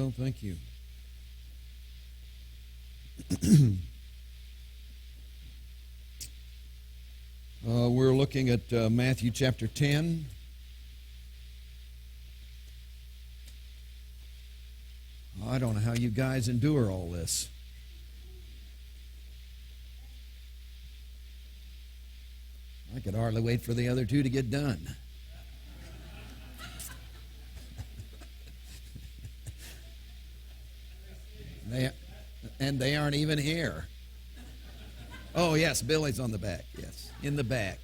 Well, thank you. We're looking at Matthew chapter 10. I don't know how you guys endure all this. I could hardly wait for the other two to get done. They aren't even here. Oh, yes, Billy's on the back. Yes, in the back.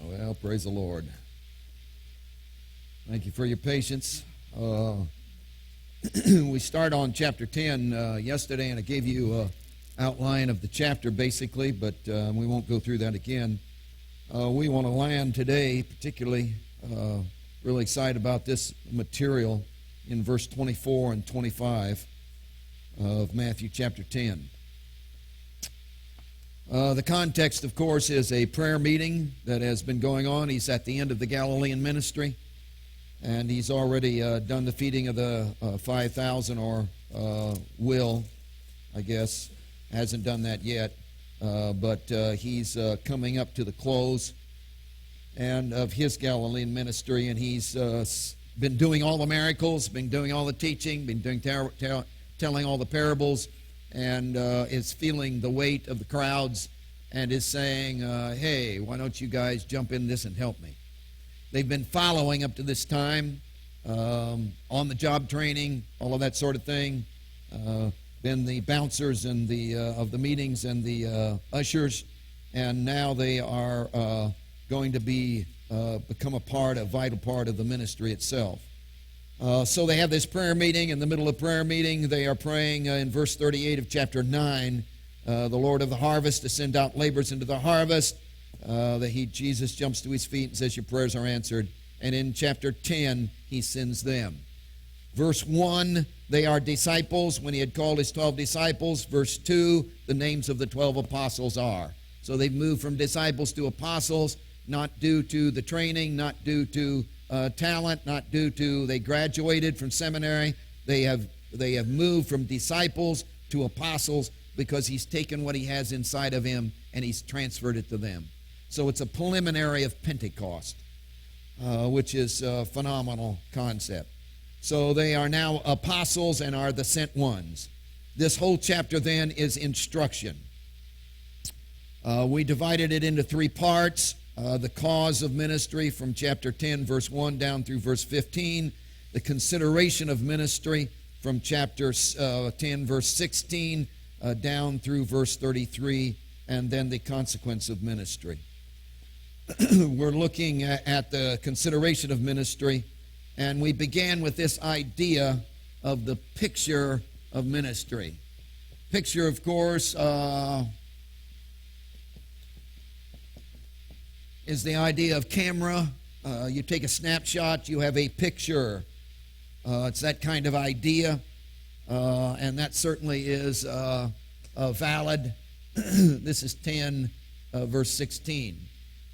Well, praise the Lord. Thank you for your patience. We start on chapter 10 yesterday, and I gave you an outline of the chapter, basically, but we won't go through that again. We want to land today, particularly really excited about this material in verse 24 and 25 of Matthew chapter 10. The context, of course, is a prayer meeting that has been going on. He's at the end of the Galilean ministry, and he's already done the feeding of the 5,000, or will, I guess. Hasn't done that yet, but he's coming up to the close and of his Galilean ministry, and he's been doing all the miracles, been doing all the teaching, been doing telling all the parables, and is feeling the weight of the crowds and is saying, hey, why don't you guys jump in this and help me? They've been following up to this time, on the job training, all of that sort of thing. Been the bouncers and the of the meetings and the ushers, and now they are going to become a vital part of the ministry itself. So they have this prayer meeting. In the middle of prayer meeting, they are praying in verse 38 of chapter 9, the Lord of the harvest to send out laborers into the harvest. Jesus jumps to his feet and says, your prayers are answered. And in chapter 10, he sends them. Verse 1, they are disciples when he had called his 12 disciples. Verse 2, the names of the 12 apostles are. So they've moved from disciples to apostles, not due to the training, not due to talent, not due to they graduated from seminary. They have moved from disciples to apostles because he's taken what he has inside of him and he's transferred it to them. So it's a preliminary of Pentecost, which is a phenomenal concept. So they are now apostles and are the sent ones. This whole chapter then is instruction. We divided it into three parts. The cause of ministry from chapter 10, verse 1 down through verse 15. The consideration of ministry from chapter 10, verse 16 down through verse 33. And then the consequence of ministry. We're looking at the consideration of ministry. And we began with this idea of the picture of ministry. Picture, of course, is the idea of camera. You take a snapshot, you have a picture. It's that kind of idea. And that certainly is valid. This is 10, verse 16.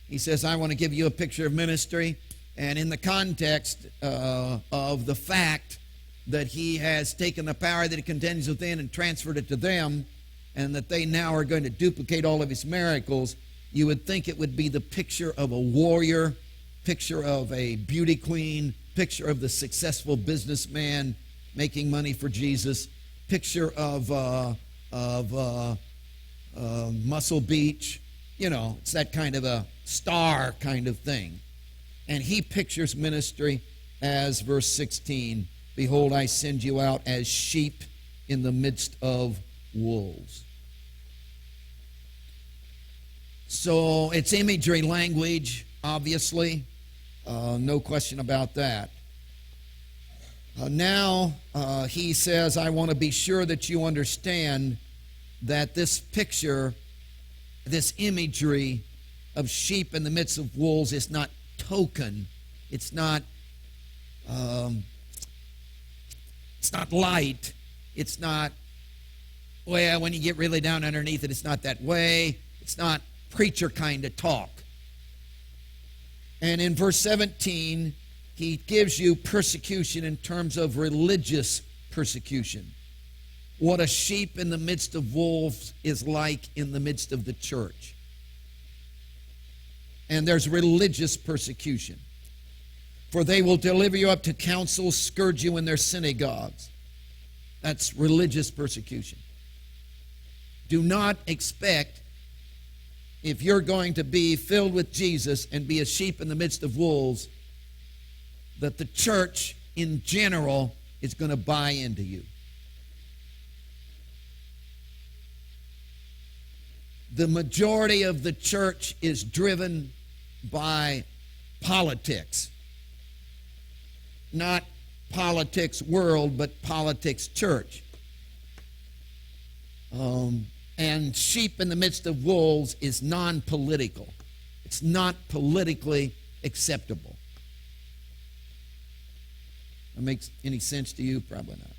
He says, I want to give you a picture of ministry. And in the context of the fact that he has taken the power that he contends within and transferred it to them, and that they now are going to duplicate all of his miracles, you would think it would be the picture of a warrior, picture of a beauty queen, picture of the successful businessman making money for Jesus, picture of Muscle Beach. You know, it's that kind of a star kind of thing. And he pictures ministry as verse 16, behold, I send you out as sheep in the midst of wolves. So it's imagery language, obviously. No question about that. Now he says, I want to be sure that you understand that this picture, this imagery of sheep in the midst of wolves is not token. It's not light. It's not, well, when you get really down underneath it, it's not that way. It's not preacher kind of talk. And in verse 17, he gives you persecution in terms of religious persecution. What a sheep in the midst of wolves is like in the midst of the church. And there's religious persecution. For they will deliver you up to councils, scourge you in their synagogues. That's religious persecution. Do not expect, if you're going to be filled with Jesus and be a sheep in the midst of wolves, that the church in general is going to buy into you. The majority of the church is driven by politics. Not politics world, but politics church. And sheep in the midst of wolves is non-political. It's not politically acceptable. That makes any sense to you? Probably not.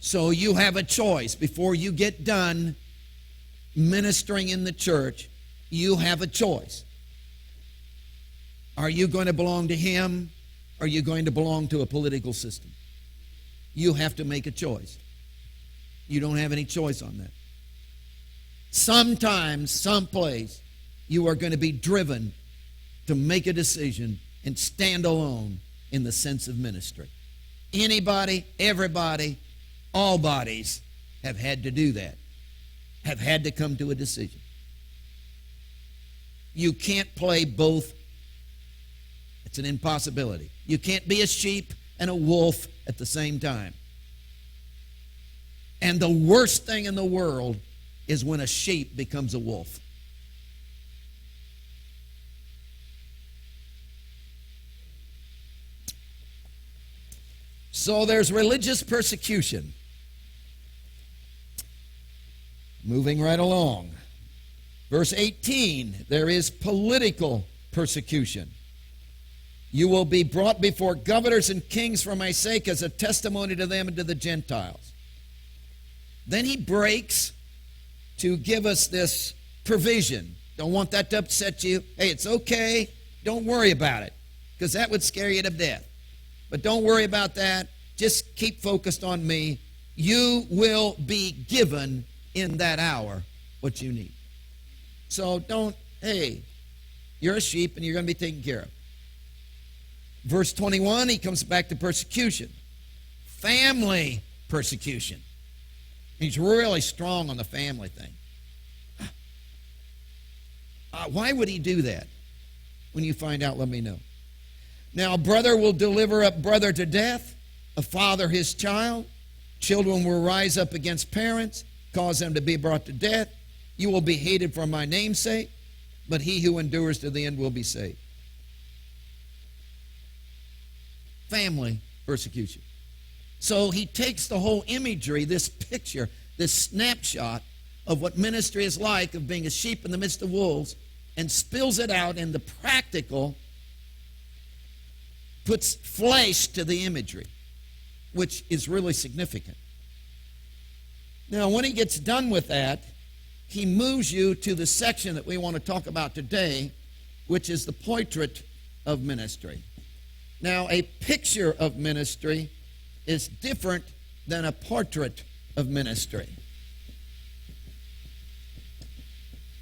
So you have a choice. Before you get done ministering in the church, you have a choice. Are you going to belong to him? Or are you going to belong to a political system? You have to make a choice. You don't have any choice on that. Sometimes, someplace, you are going to be driven to make a decision and stand alone in the sense of ministry. Anybody, everybody, all bodies have had to do that, have had to come to a decision. You can't play both. It's an impossibility. You can't be a sheep and a wolf at the same time. And the worst thing in the world is when a sheep becomes a wolf. So there's religious persecution. Moving right along. Verse 18, there is political persecution. You will be brought before governors and kings for my sake as a testimony to them and to the Gentiles. Then he breaks to give us this provision. Don't want that to upset you. Hey, it's okay. Don't worry about it, because that would scare you to death. But don't worry about that. Just keep focused on me. You will be given in that hour what you need. So don't, hey, you're a sheep and you're going to be taken care of. Verse 21, he comes back to persecution. Family persecution. He's really strong on the family thing. Why would he do that? When you find out, let me know. Now, brother will deliver up brother to death, a father his child. Children will rise up against parents, cause them to be brought to death. You will be hated for my name's sake, but he who endures to the end will be saved. Family persecution. So he takes the whole imagery, this picture, this snapshot of what ministry is like, of being a sheep in the midst of wolves, and spills it out in the practical, puts flesh to the imagery, which is really significant. Now, when he gets done with that, he moves you to the section that we want to talk about today, which is the portrait of ministry. Now, a picture of ministry is different than a portrait of ministry.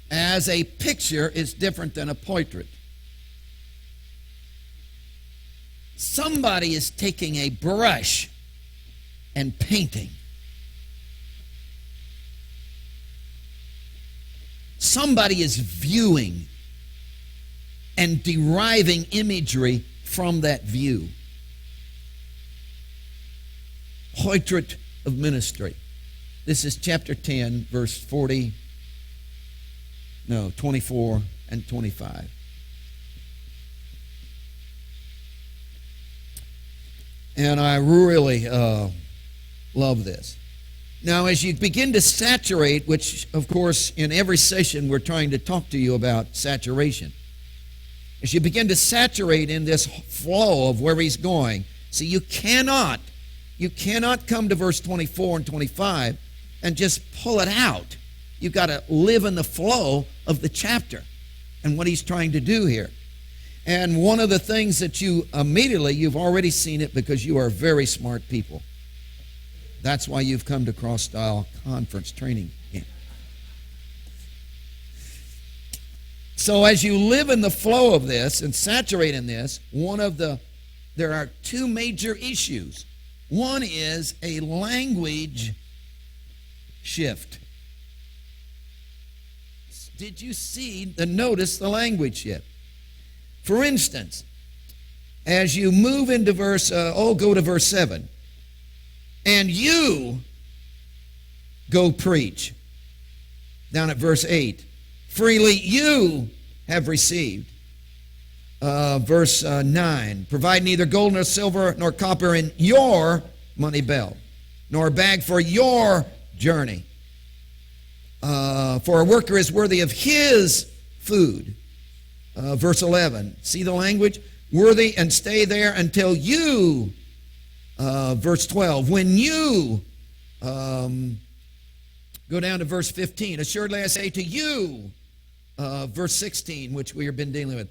As a picture is different than a portrait. Somebody is taking a brush and painting. Somebody is viewing and deriving imagery from that view. Portrait of ministry. This is chapter 10, verse 24 and 25. And I really love this. Now, as you begin to saturate, which, of course, in every session we're trying to talk to you about saturation. As you begin to saturate in this flow of where he's going, see, you cannot come to verse 24 and 25 and just pull it out. You've got to live in the flow of the chapter and what he's trying to do here. And one of the things that you've already seen it because you are very smart people. That's why you've come to Cross Style Conference Training Camp. So as you live in the flow of this and saturate in this, there are two major issues. One is a language shift. Did you notice the language shift? For instance, as you move into go to verse 7. And you go preach. Down at verse 8. Freely you have received. Verse 9. Provide neither gold nor silver nor copper in your money belt, nor a bag for your journey. For a worker is worthy of his food. Verse 11. See the language? Worthy, and stay there until you. Verse 12. When you go down to verse 15. Assuredly I say to you. Verse 16, which we have been dealing with.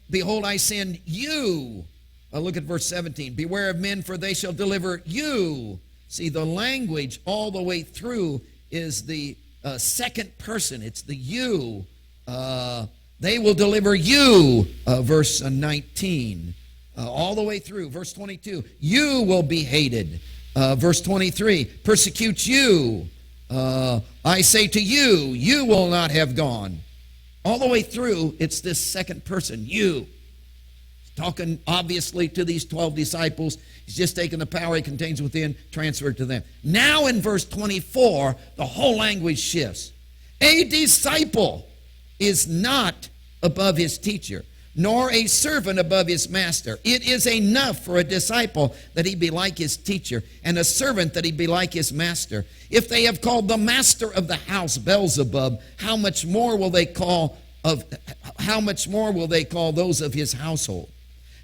Behold, I send you. Look at verse 17. Beware of men, for they shall deliver you. See, the language all the way through is the second person. It's the you. They will deliver you. Verse 19. All the way through. Verse 22. You will be hated. Verse 23. Persecute you. I say to you, you will not have gone. All the way through, it's this second person, you. He's talking obviously to these 12 disciples. He's just taking the power he contains within, transferred to them. Now in verse 24, the whole language shifts. A disciple is not above his teacher, nor a servant above his master. It is enough for a disciple that he be like his teacher, and a servant that he be like his master. If they have called the master of the house Beelzebub, how much more will they call those of his household?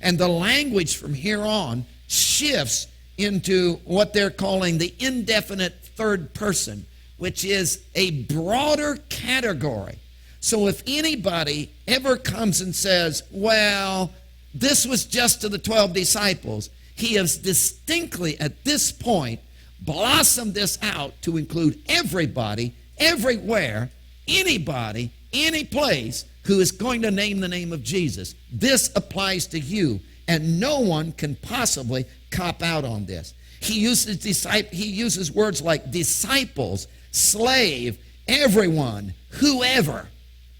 And the language from here on shifts into what they're calling the indefinite third person, which is a broader category. So if anybody ever comes and says, well, this was just to the 12 disciples, he has distinctly at this point blossomed this out to include everybody, everywhere, anybody, any place who is going to name the name of Jesus. This applies to you, and no one can possibly cop out on this. He uses words like disciples, slave, everyone, whoever.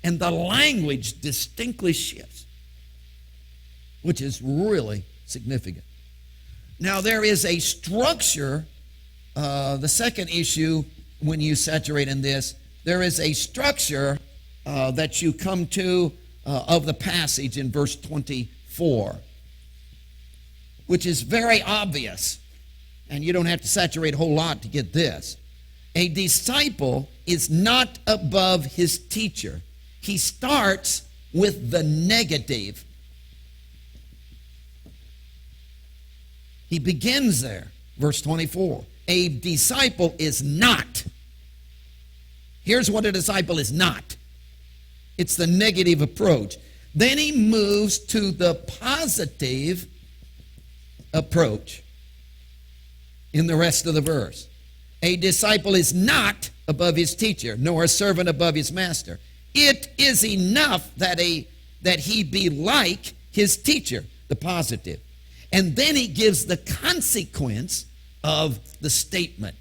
And the language distinctly shifts, which is really significant. Now, there is a structure. The second issue, when you saturate in this, there is a structure that you come to of the passage in verse 24, which is very obvious. And you don't have to saturate a whole lot to get this. A disciple is not above his teacher. He starts with the negative. He begins there, verse 24. A disciple is not. Here's what a disciple is not. It's the negative approach. Then he moves to the positive approach in the rest of the verse. A disciple is not above his teacher, nor a servant above his master. It is enough that he be like his teacher, the positive. And then he gives the consequence of the statement.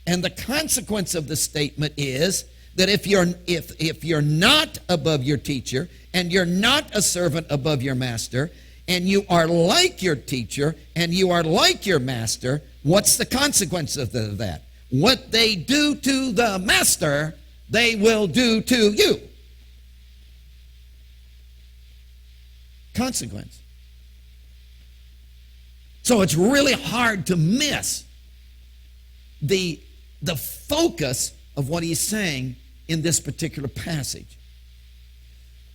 And the consequence of the statement is that if you're not above your teacher, and you're not a servant above your master, and you are like your teacher, and you are like your master, what's the consequence of that? What they do to the master, they will do to you. Consequence. So it's really hard to miss the focus of what he's saying in this particular passage.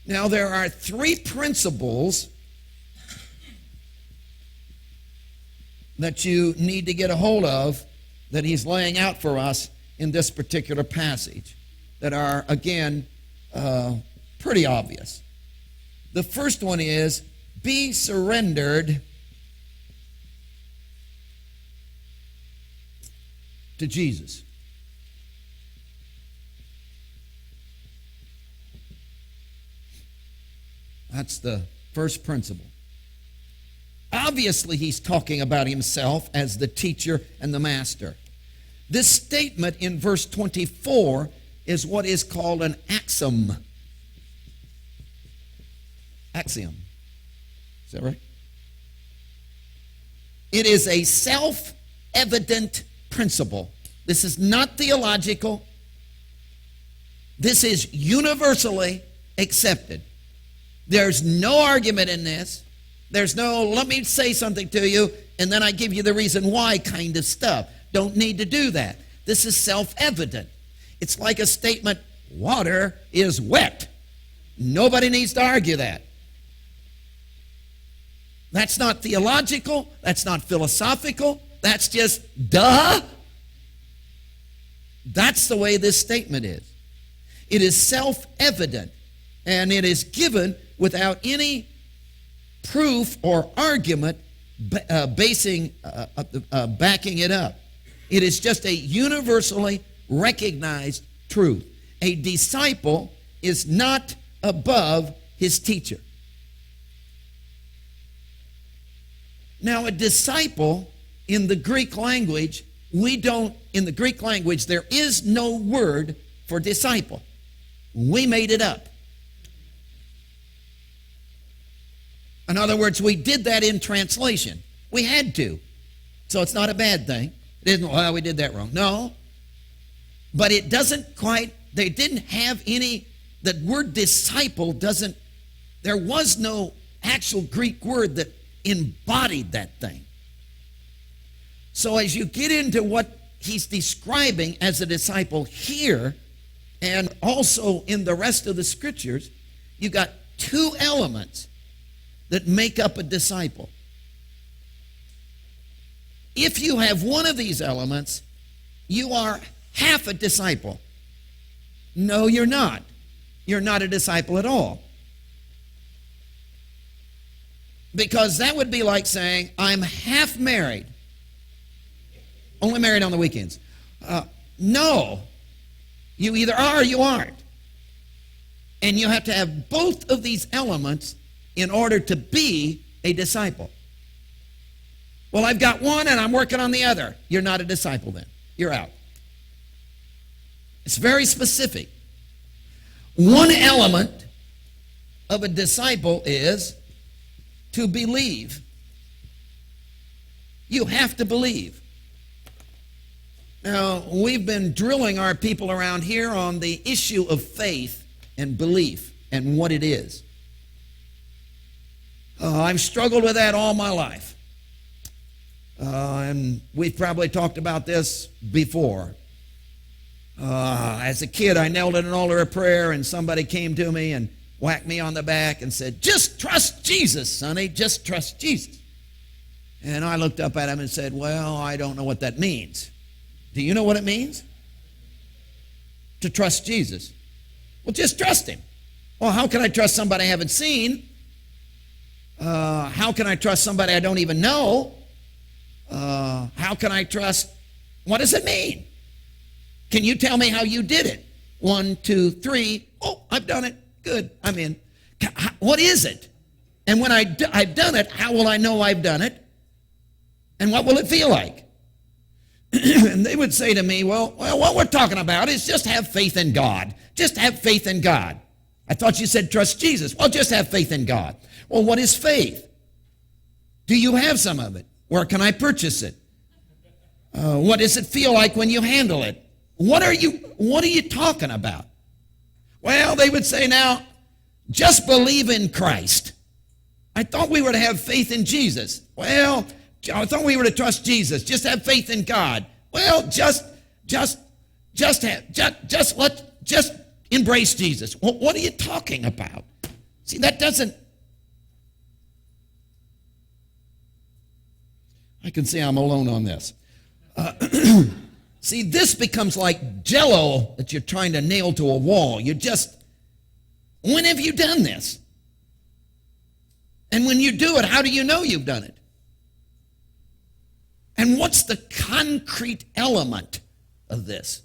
Now, there are three principles that you need to get a hold of that he's laying out for us in this particular passage that are, again, pretty obvious. The first one is, be surrendered to Jesus. That's the first principle. Obviously, he's talking about himself as the teacher and the master. This statement in verse 24 is what is called an axiom. Axiom. Is that right? It is a self-evident principle. This is not theological. This is universally accepted. There's no argument in this. There's no, let me say something to you, and then I give you the reason why kind of stuff. Don't need to do that. This is self-evident. It's like a statement, water is wet. Nobody needs to argue that. That's not theological. That's not philosophical. That's just duh. That's the way this statement is. It is self-evident, and it is given without any proof or argument backing it up. It is just a universally recognized truth. A disciple is not above his teacher. Now, a disciple in the Greek language, in the Greek language, there is no word for disciple. We made it up. In other words, we did that in translation. We had to. So it's not a bad thing. It isn't, well, we did that wrong. No. But it doesn't quite, they didn't have any, the word disciple doesn't, there was no actual Greek word that embodied that thing. So as you get into what he's describing as a disciple here, and also in the rest of the scriptures, you got two elements that make up a disciple. If you have one of these elements, you are half a disciple. No, you're not. You're not a disciple at all. Because that would be like saying, I'm half married. Only married on the weekends. No. You either are or you aren't. And you have to have both of these elements in order to be a disciple. Well, I've got one and I'm working on the other. You're not a disciple then. You're out. It's very specific. One element of a disciple is to believe. You have to believe. Now, we've been drilling our people around here on the issue of faith and belief and what it is. I've struggled with that all my life. And we've probably talked about this before. As a kid, I knelt at an altar of prayer, and somebody came to me and whacked me on the back and said, just trust Jesus, sonny, just trust Jesus. And I looked up at him and said, well, I don't know what that means. Do you know what it means? To trust Jesus. Well, just trust him. Well, how can I trust somebody I haven't seen? How can I trust somebody I don't even know? How can I trust? What does it mean? Can you tell me how you did it? 1, 2, 3. Oh, I've done it. Good. I'm in. What is it? And when I've done it, how will I know I've done it? And what will it feel like? And they would say to me, well, what we're talking about is just have faith in God. Just have faith in God. I thought you said trust Jesus. Well, just have faith in God. Well, what is faith? Do you have some of it? Where can I purchase it? What does it feel like when you handle it? What are you talking about? Well, they would say, now, just believe in Christ. I thought we were to have faith in Jesus. Well, I thought we were to trust Jesus. Just have faith in God. Well, just embrace Jesus. Well, what are you talking about? See, that doesn't. I can see I'm alone on this. See, this becomes like Jell-O that you're trying to nail to a wall. When have you done this? And when you do it, how do you know you've done it? And what's the concrete element of this?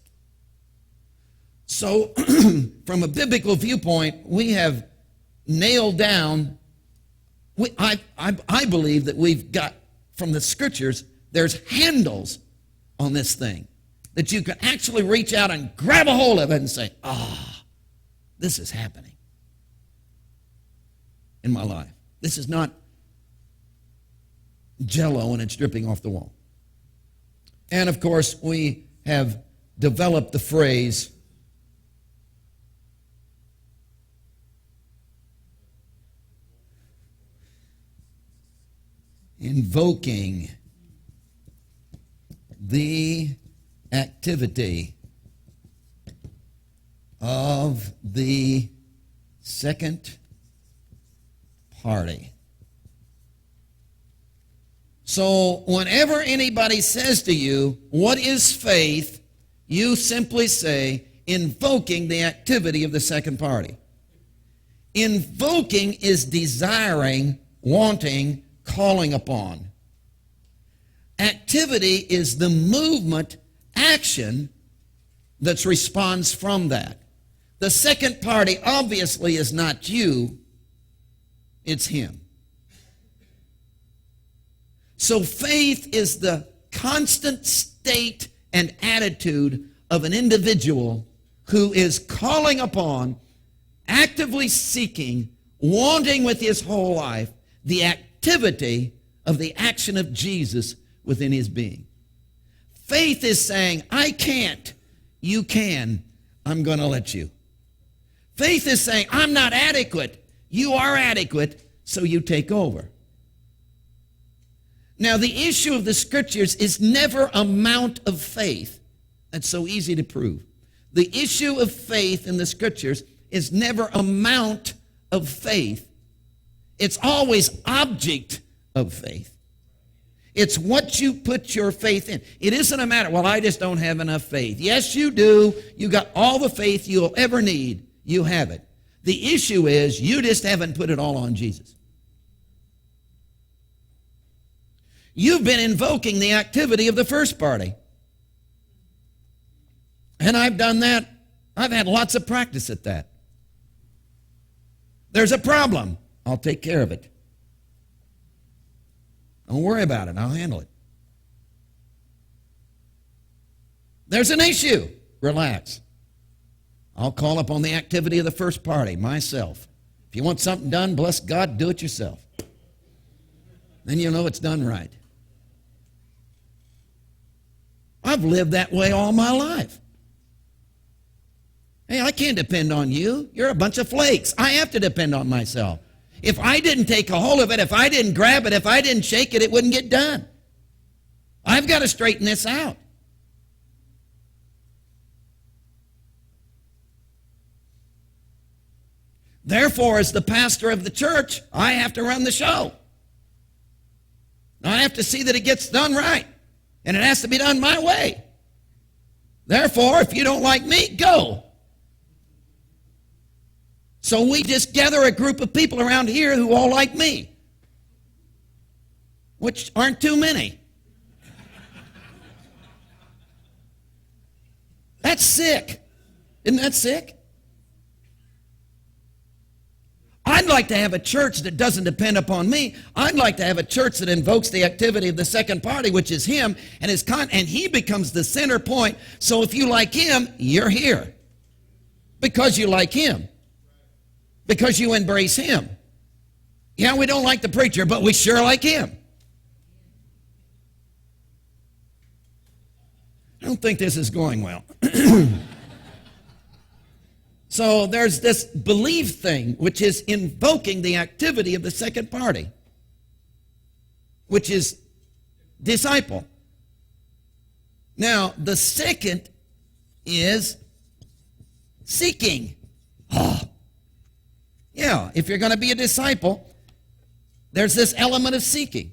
So, from a biblical viewpoint, we have nailed down, I believe that we've got, from the Scriptures, there's handles on this thing that you can actually reach out and grab a hold of it and say, this is happening in my life. This is not Jell-O and it's dripping off the wall. And of course, we have developed the phrase, invoking the activity of the second party. So whenever anybody says to you, what is faith? You simply say, invoking the activity of the second party. Invoking is desiring, wanting, calling upon. Activity is the movement, action that responds from that. The second party obviously is not you, it's him. So faith is the constant state and attitude of an individual who is calling upon, actively seeking, wanting with his whole life the activity of the action of Jesus within his being. Faith is saying, I can't, you can, I'm going to let you. Faith is saying, I'm not adequate, you are adequate, so you take over. Now, the issue of the Scriptures is never amount of faith. That's so easy to prove. The issue of faith in the Scriptures is never amount of faith. It's always object of faith. It's what you put your faith in. It isn't a matter, well, I just don't have enough faith. Yes, you do. You got all the faith you'll ever need. You have it. The issue is you just haven't put it all on Jesus. You've been invoking the activity of the first party. And I've done that. I've had lots of practice at that. There's a problem. I'll take care of it. Don't worry about it. I'll handle it. There's an issue. Relax. I'll call upon the activity of the first party, myself. If you want something done, bless God, do it yourself. Then you'll know it's done right. I've lived that way all my life. Hey, I can't depend on you. You're a bunch of flakes. I have to depend on myself. If I didn't take a hold of it, if I didn't grab it, if I didn't shake it, it wouldn't get done. I've got to straighten this out. Therefore, as the pastor of the church, I have to run the show. I have to see that it gets done right. And it has to be done my way. Therefore, if you don't like me, go. So we just gather a group of people around here who all like me, which aren't too many. That's sick. Isn't that sick? I'd like to have a church that doesn't depend upon me. I'd like to have a church that invokes the activity of the second party, which is him, and he becomes the center point. So if you like him, you're here. Because you like him. Because you embrace him. Yeah, we don't like the preacher, but we sure like him. I don't think this is going well. So there's this belief thing, which is invoking the activity of the second party, which is disciple. Now, the second is seeking. Yeah, if you're going to be a disciple, there's this element of seeking.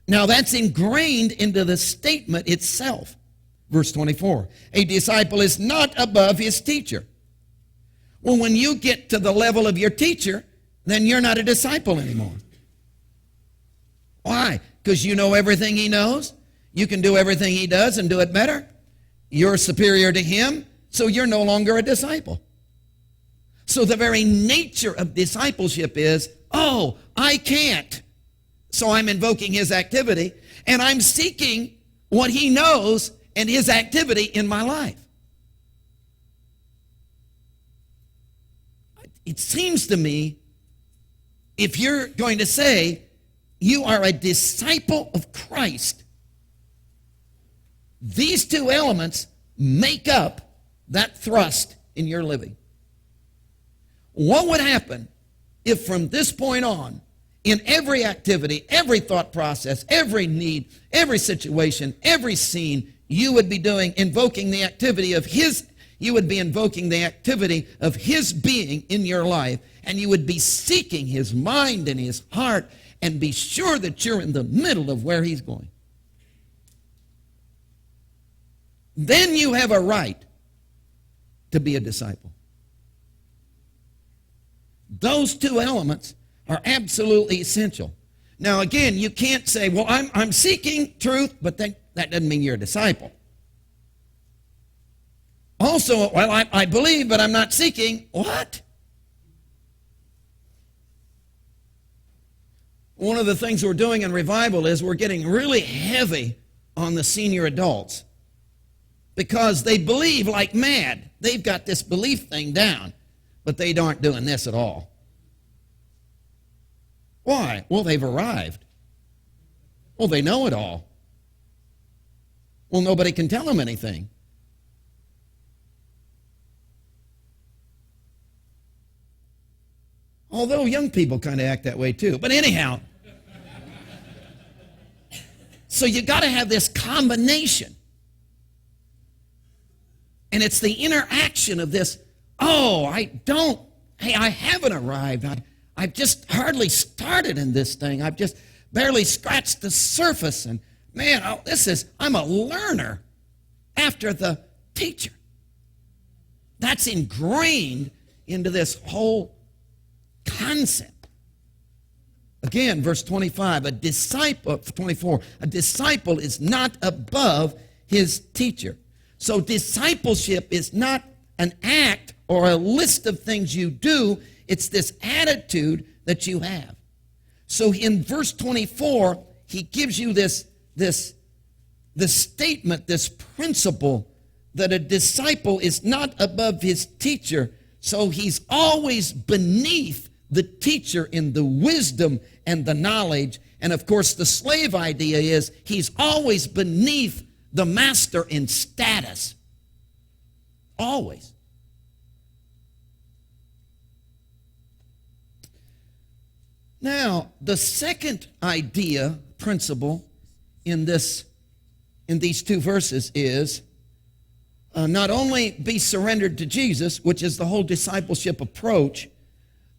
Now, that's ingrained into the statement itself. Verse 24, a disciple is not above his teacher. Well, when you get to the level of your teacher, then you're not a disciple anymore. Why? Because you know everything he knows. You can do everything he does and do it better. You're superior to him, so you're no longer a disciple. So the very nature of discipleship is, oh, I can't. So I'm invoking his activity, and I'm seeking what he knows and his activity in my life. It seems to me, if you're going to say you are a disciple of Christ, these two elements make up that thrust in your living. What would happen if from this point on, in every activity, every thought process, every need, every situation, every scene, you would be invoking the activity of his, you would be invoking the activity of his being in your life, and you would be seeking his mind and his heart, and be sure that you're in the middle of where he's going. Then you have a right to be a disciple. Those two elements are absolutely essential. Now, again, you can't say, well, I'm seeking truth, but that doesn't mean you're a disciple. Also, well, I believe, but I'm not seeking. What? One of the things we're doing in revival is we're getting really heavy on the senior adults because they believe like mad. They've got this belief thing down, but they aren't doing this at all. Why? Well, they've arrived. Well, they know it all. Well, nobody can tell them anything. Although young people kind of act that way too. But anyhow, so you got to have this combination. And it's the interaction of this, I haven't arrived. I've just hardly started in this thing. I've just barely scratched the surface. And man, I'm a learner after the teacher. That's ingrained into this whole concept. Again, verse 25, 24, a disciple is not above his teacher. So discipleship is not an act or a list of things you do. It's this attitude that you have. So in verse 24, he gives you this statement, this principle that a disciple is not above his teacher. So he's always beneath the teacher in the wisdom and the knowledge. And of course, the slave idea is he's always beneath the master in status. Always. Now, the second idea, principle in these two verses is not only be surrendered to Jesus, which is the whole discipleship approach,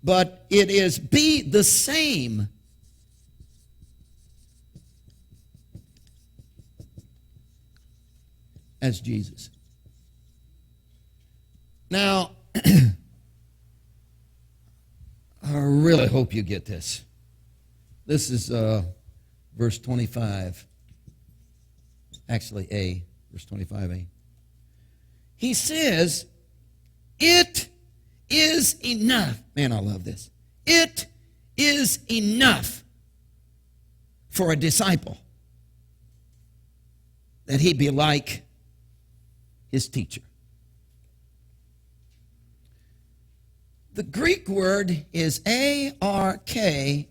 but it is be the same as Jesus. Now, I really hope you get this. This is verse 25. Actually, verse 25a. He says, it is enough. Man, I love this. It is enough for a disciple that he be like his teacher. The Greek word is arketos.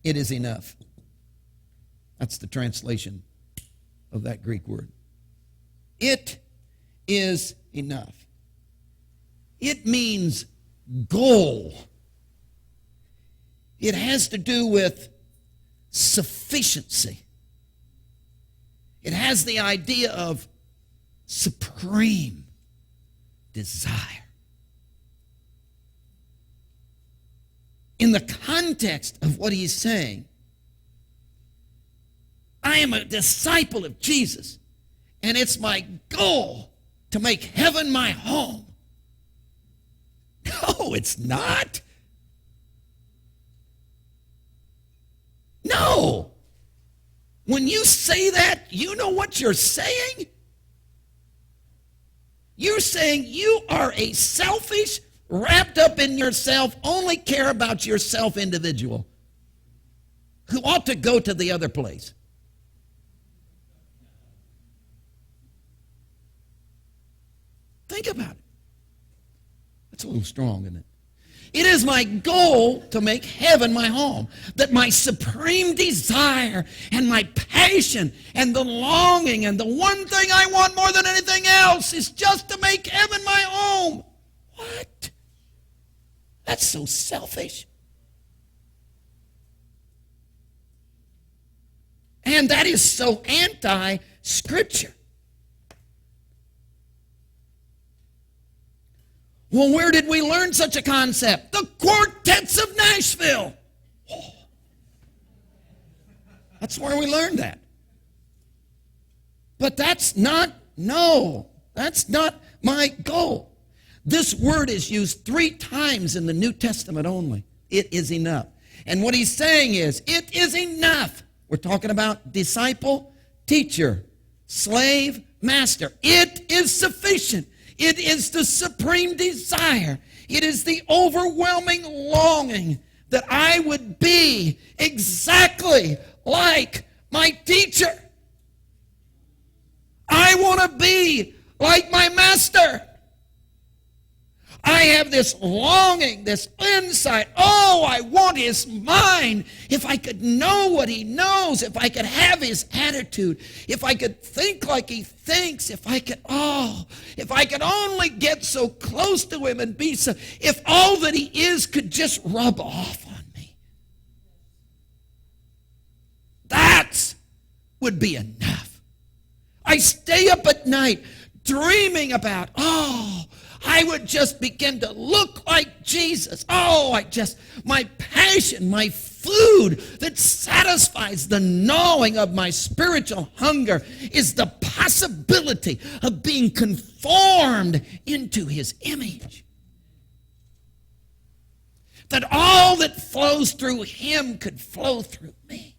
It is enough. That's the translation of that Greek word. It is enough. It means goal. It has to do with sufficiency. It has the idea of supreme desire. In the context of what he's saying, I am a disciple of Jesus, and it's my goal to make heaven my home. No, it's not. No. When you say that, you know what you're saying? You're saying you are a selfish, wrapped up in yourself, only care about yourself individual who ought to go to the other place. Think about it. That's a little strong, isn't it? It is my goal to make heaven my home, that my supreme desire and my passion and the longing and the one thing I want more than anything else is just to make heaven my home. What? That's so selfish. And that is so anti-Scripture. Well, where did we learn such a concept? The quartets of Nashville. Oh. That's where we learned that. But that's not my goal. This word is used 3 times in the New Testament only. It is enough. And what he's saying is, it is enough. We're talking about disciple, teacher, slave, master. It is sufficient. It is the supreme desire. It is the overwhelming longing that I would be exactly like my teacher. I want to be like my master. I have this longing, this insight. Oh, I want his mind. If I could know what he knows, if I could have his attitude, if I could think like he thinks, if I could only get so close to him and be so, if all that he is could just rub off on me. That would be enough. I stay up at night dreaming about, I would just begin to look like Jesus. My passion, my food that satisfies the gnawing of my spiritual hunger is the possibility of being conformed into his image. That all that flows through him could flow through me.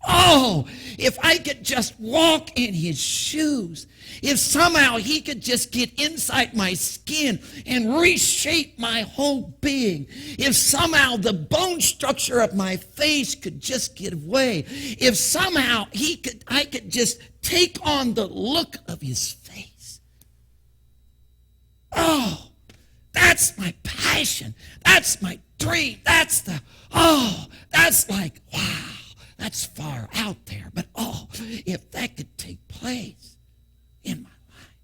Oh, if I could just walk in his shoes, if somehow he could just get inside my skin and reshape my whole being, if somehow the bone structure of my face could just give way, if somehow I could just take on the look of his face. Oh, that's my passion. That's my dream. That's like, wow. That's far out there, but if that could take place in my life.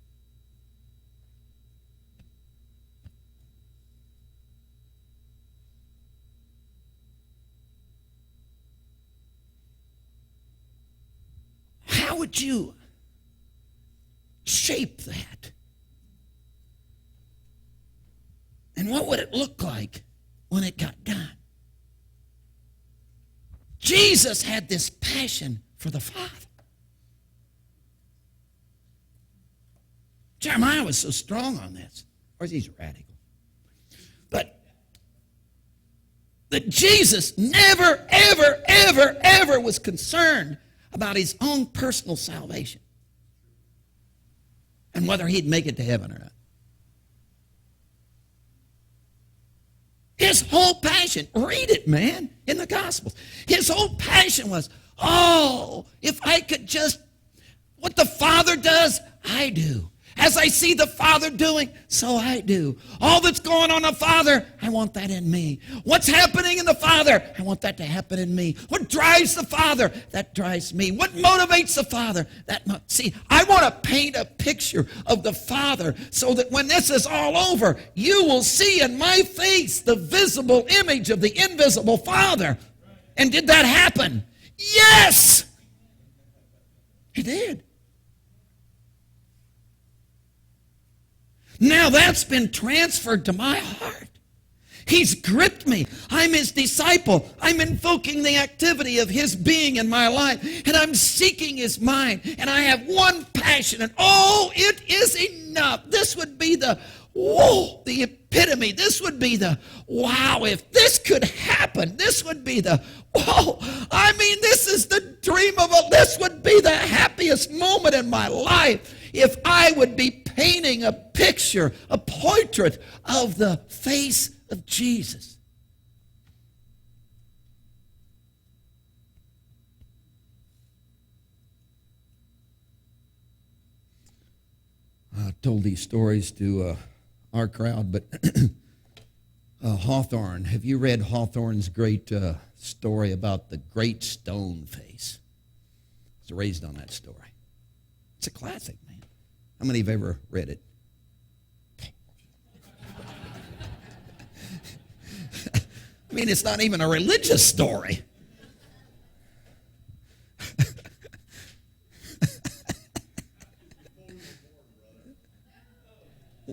How would you shape that? And what would it look like when it got done? Jesus had this passion for the Father. Jeremiah was so strong on this. Of course, he's radical. But that Jesus never, ever, ever, ever was concerned about his own personal salvation and whether he'd make it to heaven or not. His whole passion, read it, man, in the Gospels. His whole passion was, if I could just, what the Father does, I do. As I see the Father doing, so I do. All that's going on in the Father, I want that in me. What's happening in the Father, I want that to happen in me. What drives the Father, that drives me. What motivates the Father, see, I want to paint a picture of the Father so that when this is all over, you will see in my face the visible image of the invisible Father. And did that happen? Yes! It did. Now that's been transferred to my heart. He's gripped me. I'm his disciple. I'm invoking the activity of his being in my life, and I'm seeking his mind, and I have one passion, and oh, it is enough. This would be the epitome. This would be the wow. If this could happen, this would be the whoa. I mean, this is the dream of this would be the happiest moment in my life if I would be painting a picture, a portrait of the face of Jesus. I told these stories to our crowd, but Hawthorne, have you read Hawthorne's great story about the great stone face? It's raised on that story. It's a classic, man. How many have ever read it? I mean, it's not even a religious story.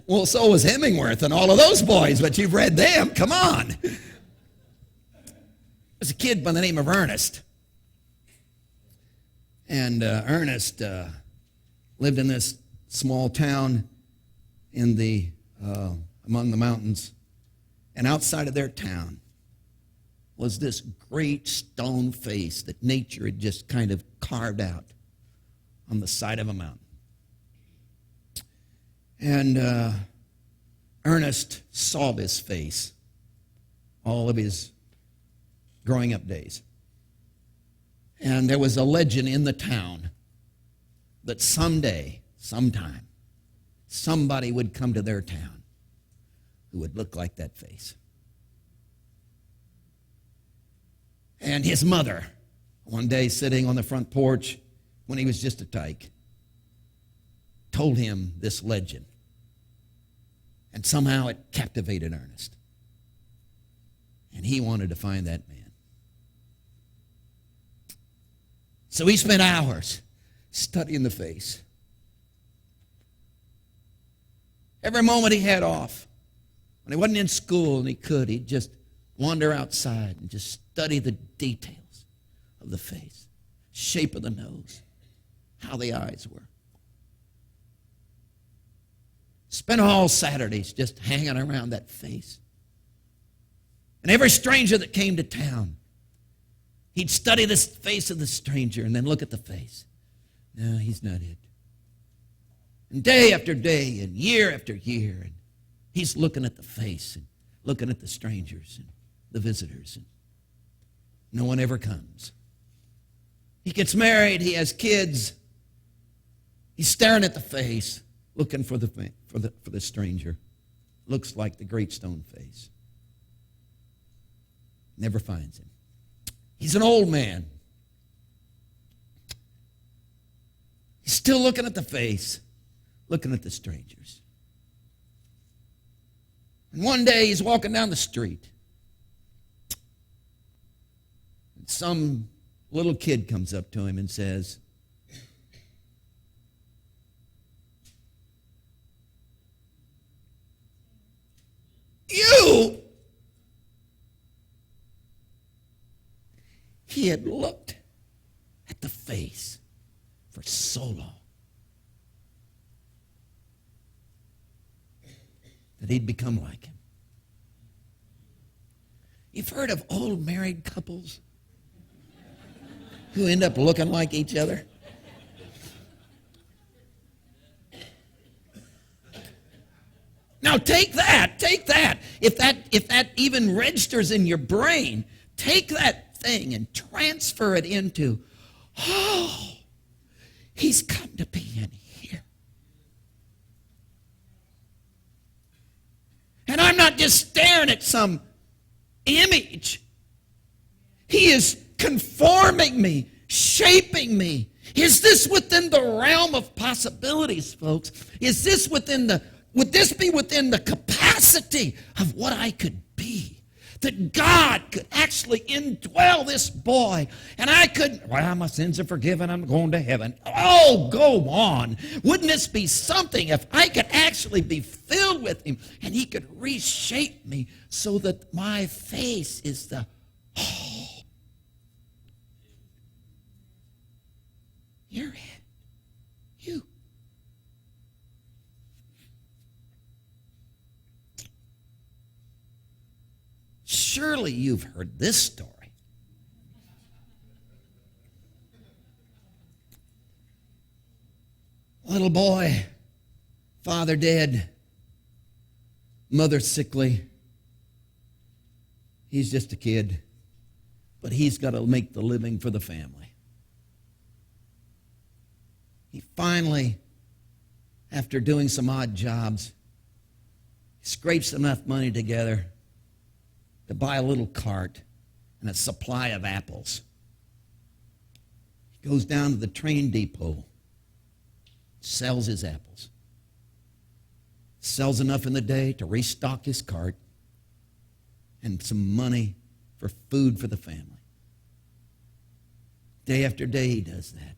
Well, so was Hemingworth and all of those boys, but you've read them. Come on. There's a kid by the name of Ernest. And Ernest lived in this small town in the among the mountains. And outside of their town was this great stone face that nature had just kind of carved out on the side of a mountain. And Ernest saw this face all of his growing up days. And there was a legend in the town that someday, sometime, somebody would come to their town who would look like that face. And his mother, one day sitting on the front porch when he was just a tyke, told him this legend. And somehow it captivated Ernest. And he wanted to find that man. So he spent hours studying the face. Every moment he had off, when he wasn't in school and he'd just wander outside and just study the details of the face, shape of the nose, how the eyes were. Spent all Saturdays just hanging around that face. And every stranger that came to town, he'd study the face of the stranger and then look at the face. No, he's not it. And day after day and year after year, and he's looking at the face and looking at the strangers and the visitors, and no one ever comes. He gets married, he has kids. He's staring at the face, looking for the stranger. Looks like the great stone face. Never finds him. He's an old man. He's still looking at the face, looking at the strangers. And one day he's walking down the street. And some little kid comes up to him and says, "You!" He had looked at the face for so long that he'd become like him. You've heard of old married couples who end up looking like each other? Now take that. If that even registers in your brain, take that thing and transfer it into, oh, he's come to be in here. And I'm not just staring at some image. He is conforming me, shaping me. Is this within the realm of possibilities, folks? Would this be within the capacity of what I could be? that God could actually indwell this boy. And I couldn't, well, my sins are forgiven, I'm going to heaven. Oh, go on. Wouldn't this be something if I could actually be filled with him and he could reshape me so that my face is the, oh, you're it. You. Surely you've heard this story. Little boy, father dead, mother sickly. He's just a kid, but he's got to make the living for the family. He finally, after doing some odd jobs, scrapes enough money together to buy a little cart and a supply of apples. He goes down to the train depot, sells his apples, sells enough in the day to restock his cart and some money for food for the family. Day after day he does that.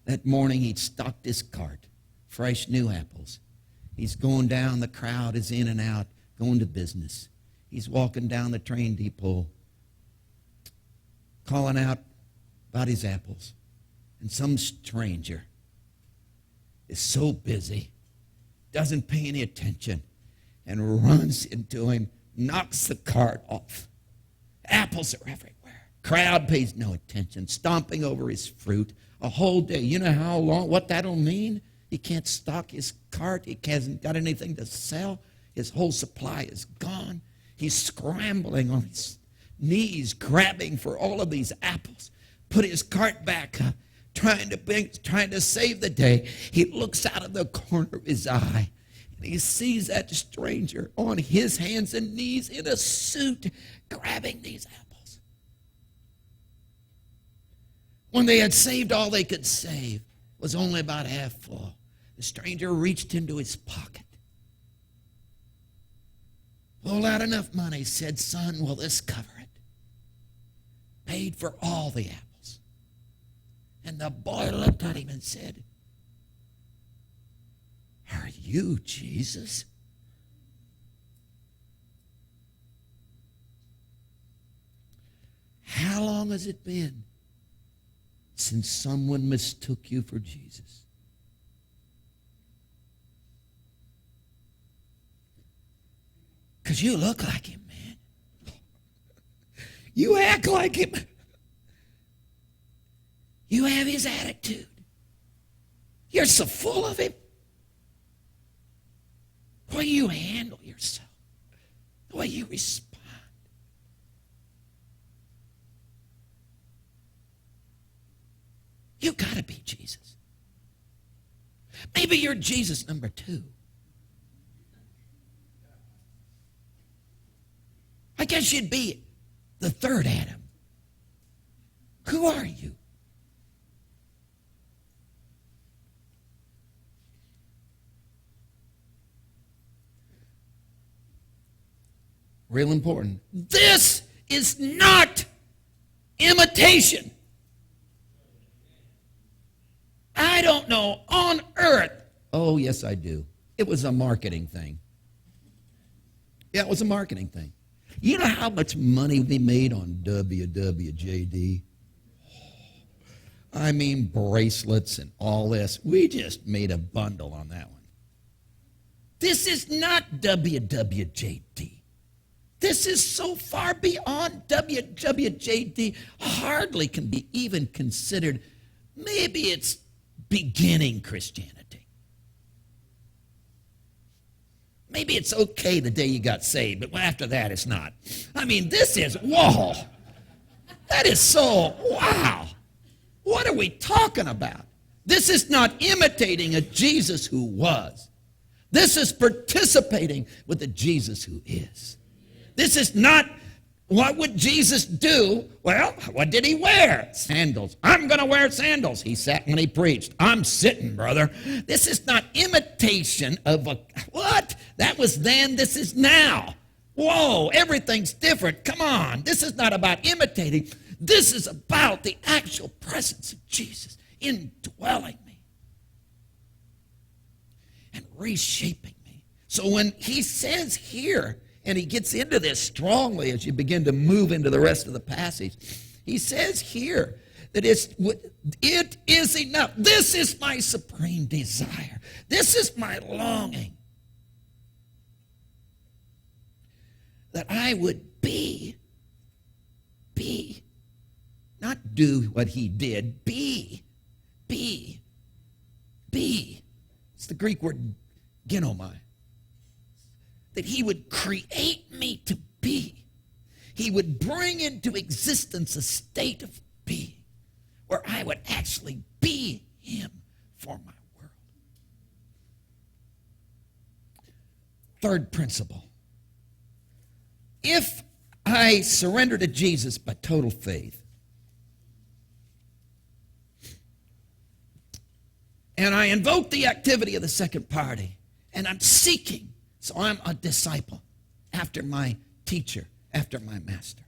That morning he'd stocked his cart, fresh new apples. He's going down, the crowd is in and out, going to business. He's walking down the train depot, calling out about his apples. And some stranger is so busy, doesn't pay any attention, and runs into him, knocks the cart off. Apples are everywhere. Crowd pays no attention, stomping over his fruit a whole day. You know how long, what that'll mean? He can't stock his cart. He hasn't got anything to sell. His whole supply is gone. He's scrambling on his knees, grabbing for all of these apples. Put his cart back up, trying to save the day. He looks out of the corner of his eye, and he sees that stranger on his hands and knees in a suit, grabbing these apples. When they had saved all they could save, was only about half full. The stranger reached into his pocket, pulled out enough money, said, "Son, will this cover it?" Paid for all the apples. And the boy looked at him and said, "Are you Jesus?" How long has it been since someone mistook you for Jesus? Because you look like him, man. You act like him. You have his attitude. You're so full of him. The way you handle yourself, the way you respond. You got to be Jesus. Maybe you're Jesus number 2. I guess you'd be the third Adam. Who are you? Real important. This is not imitation. I don't know on earth. Oh, yes, I do. It was a marketing thing. Yeah, it was a marketing thing. You know how much money we made on WWJD? I mean, bracelets and all this. We just made a bundle on that one. This is not WWJD. This is so far beyond WWJD, hardly can be even considered. Maybe it's beginning Christianity. Maybe it's okay the day you got saved, but after that it's not. I mean, this is, whoa. That is so, wow. What are we talking about? This is not imitating a Jesus who was. This is participating with the Jesus who is. This is not, what would Jesus do? Well, what did he wear? Sandals. I'm going to wear sandals. He sat when he preached. I'm sitting, brother. This is not imitation of a, what? That was then, this is now. Whoa, everything's different. Come on. This is not about imitating. This is about the actual presence of Jesus indwelling me and reshaping me. So when he says here, and he gets into this strongly as you begin to move into the rest of the passage, he says here that it is enough. This is my supreme desire. This is my longing. That I would be, not do what he did, be. It's the Greek word ginomai. That he would create me to be. He would bring into existence a state of being where I would actually be him for my world. Third principle. If I surrender to Jesus by total faith, and I invoke the activity of the second party, and I'm seeking, so I'm a disciple after my teacher, after my master.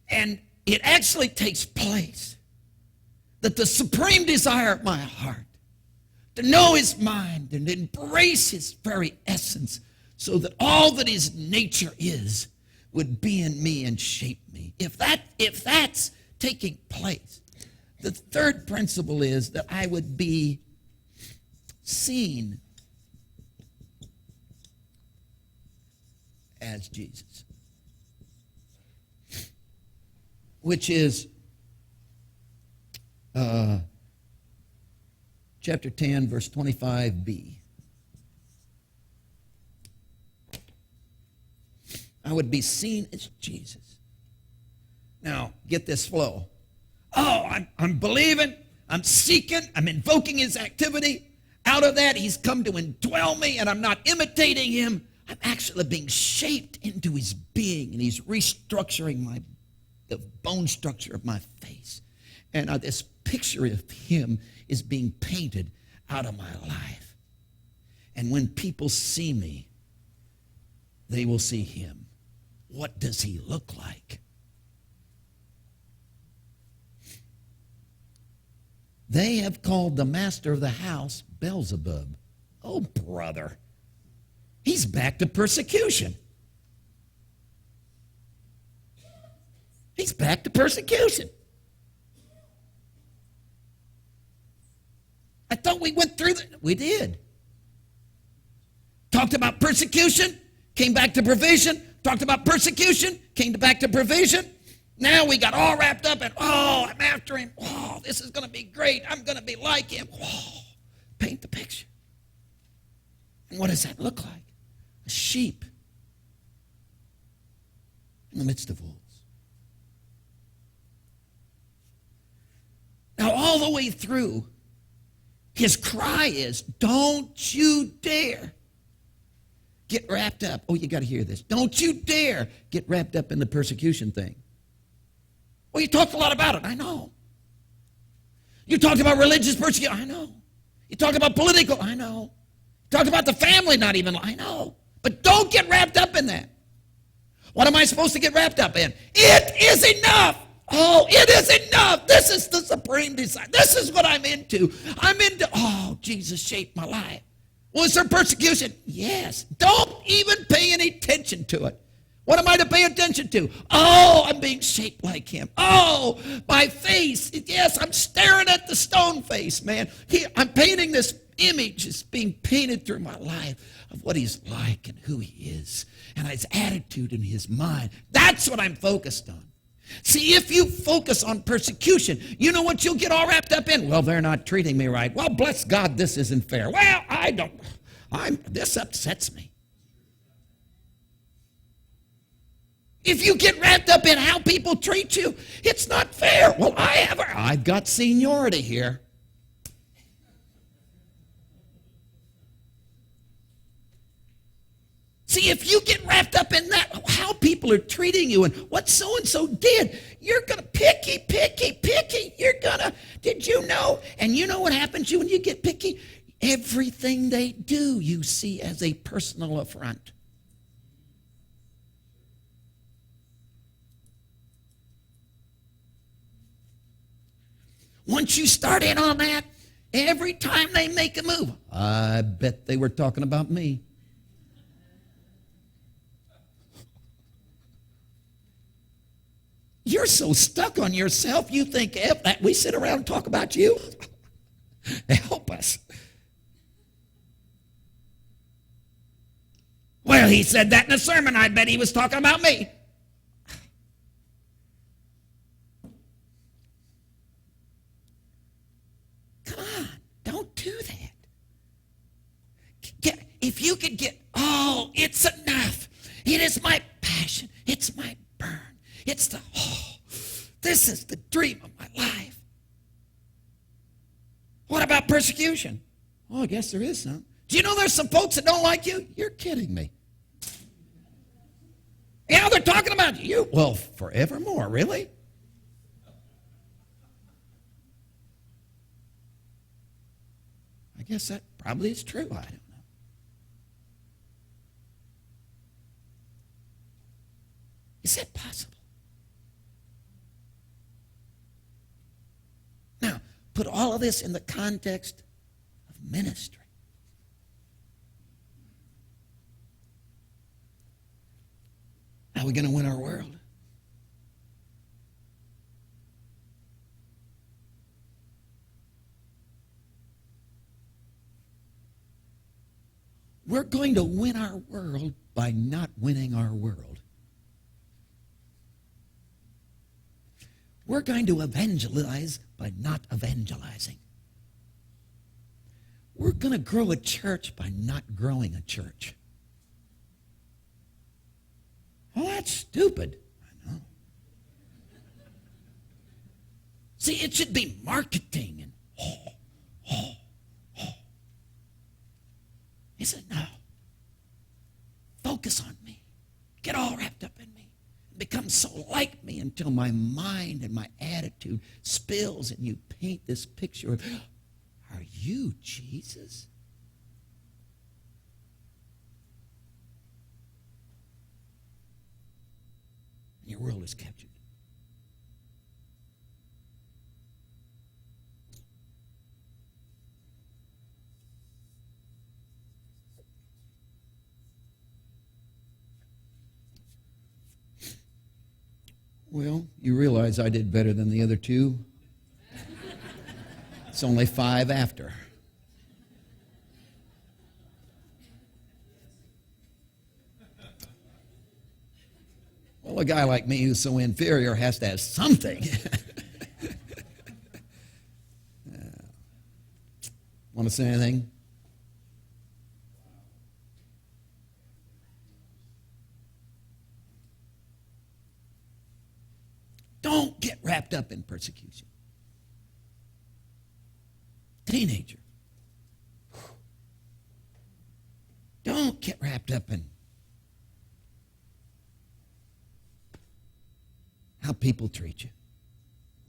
And it actually takes place that the supreme desire of my heart, to know his mind and embrace his very essence, so that all that his nature is would be in me and shape me. If that's taking place, the third principle is that I would be seen as Jesus, which is chapter 10, verse 25b. I would be seen as Jesus. Now, get this flow. Oh, I'm believing, I'm seeking, I'm invoking his activity. Out of that, he's come to indwell me, and I'm not imitating him. I'm actually being shaped into his being, and he's restructuring the bone structure of my face. And this picture of him is being painted out of my life. And when people see me, they will see him. What does he look like? They have called the master of the house Beelzebub. Oh, brother. He's back to persecution. He's back to persecution. I thought we went through that. We did. Talked about persecution, came back to provision. Talked about persecution, came back to provision. Now we got all wrapped up in, oh, I'm after him. Oh, this is going to be great. I'm going to be like him. Oh, paint the picture. And what does that look like? A sheep in the midst of wolves. Now, all the way through, his cry is, don't you dare get wrapped up. Oh, you got to hear this. Don't you dare get wrapped up in the persecution thing. Well, you talked a lot about it. I know. You talked about religious persecution. I know. You talked about political. I know. You talked about the family not even. I know. But don't get wrapped up in that. What am I supposed to get wrapped up in? It is enough. Oh, it is enough. This is the supreme desire. This is what I'm into. I'm into, oh, Jesus shaped my life. Was there persecution? Yes. Don't even pay any attention to it. What am I to pay attention to? Oh, I'm being shaped like him. Oh, my face. Yes, I'm staring at the stone face, man. I'm painting this image. It's being painted through my life of what he's like and who he is and his attitude and his mind. That's what I'm focused on. See, if you focus on persecution, you know what you'll get all wrapped up in? Well, they're not treating me right. Well, bless God, this isn't fair. Well, this upsets me. If you get wrapped up in how people treat you, it's not fair. Well, I've got seniority here. See, if you get wrapped up in that, how people are treating you and what so-and-so did, you're going to picky. You're going to, did you know? And you know what happens to you when you get picky? Everything they do you see as a personal affront. Once you start in on that, every time they make a move, I bet they were talking about me. You're so stuck on yourself, you think that we sit around and talk about you? Help us. Well, he said that in a sermon. I bet he was talking about me. Come on, don't do that. If you could get, it's enough. It is my passion. It's my burn. It's this is the dream of my life. What about persecution? Oh, I guess there is some. Do you know there's some folks that don't like you? You're kidding me. Yeah, they're talking about you. Well, forevermore, really? I guess that probably is true. I don't know. Is that possible? Now, put all of this in the context of ministry. How are we going to win our world? We're going to win our world by not winning our world. We're going to evangelize by not evangelizing. We're going to grow a church by not growing a church. Oh, that's stupid. I know. See, it should be marketing and He said, no. Focus on me. Get all wrapped up in me. Become so like me until my mind and my attitude spills and you paint this picture of, are you Jesus? Your world is captured. Well, you realize I did better than the other two. It's only 5 after. Well, a guy like me who's so inferior has to have something. Want to say anything? Don't get wrapped up in persecution. Teenager. Don't get wrapped up in how people treat you.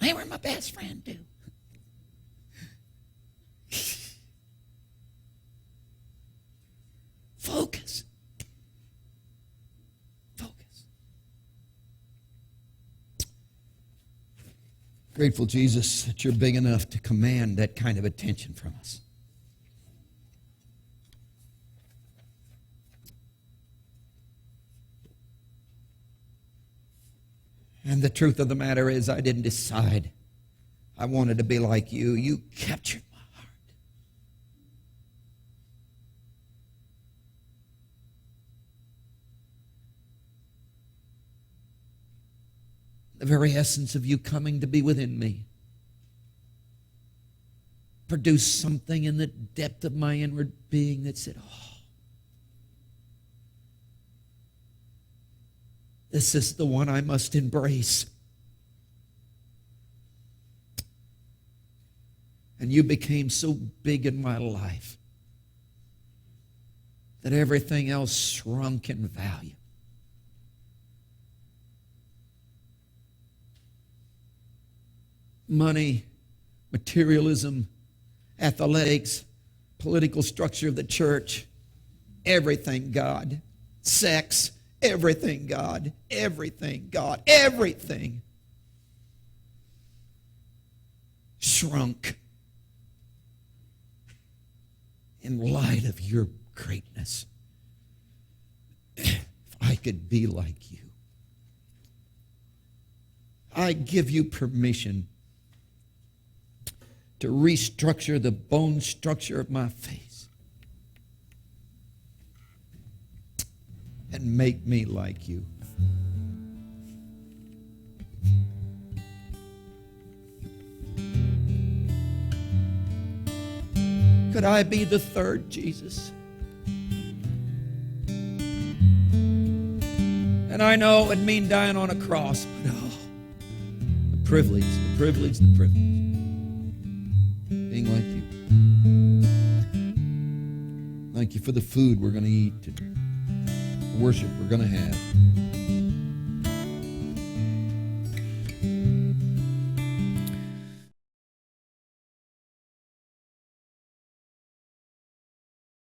They were my best friend, too. Focus. Focus. Grateful, Jesus, that you're big enough to command that kind of attention from us. And the truth of the matter is, I didn't decide I wanted to be like you. You captured my heart. The very essence of you coming to be within me produced something in the depth of my inward being that said, this is the one I must embrace. And you became so big in my life that everything else shrunk in value. Money, materialism, athletics, political structure of the church, everything God. Sex, everything God, everything God, everything shrunk in light of your greatness. If I could be like you, I give you permission to restructure the bone structure of my face and make me like you. Could I be the third Jesus? And I know it would mean dying on a cross, but the privilege, the privilege, the privilege. Being like you. Thank you for the food we're going to eat, and the worship we're going to have.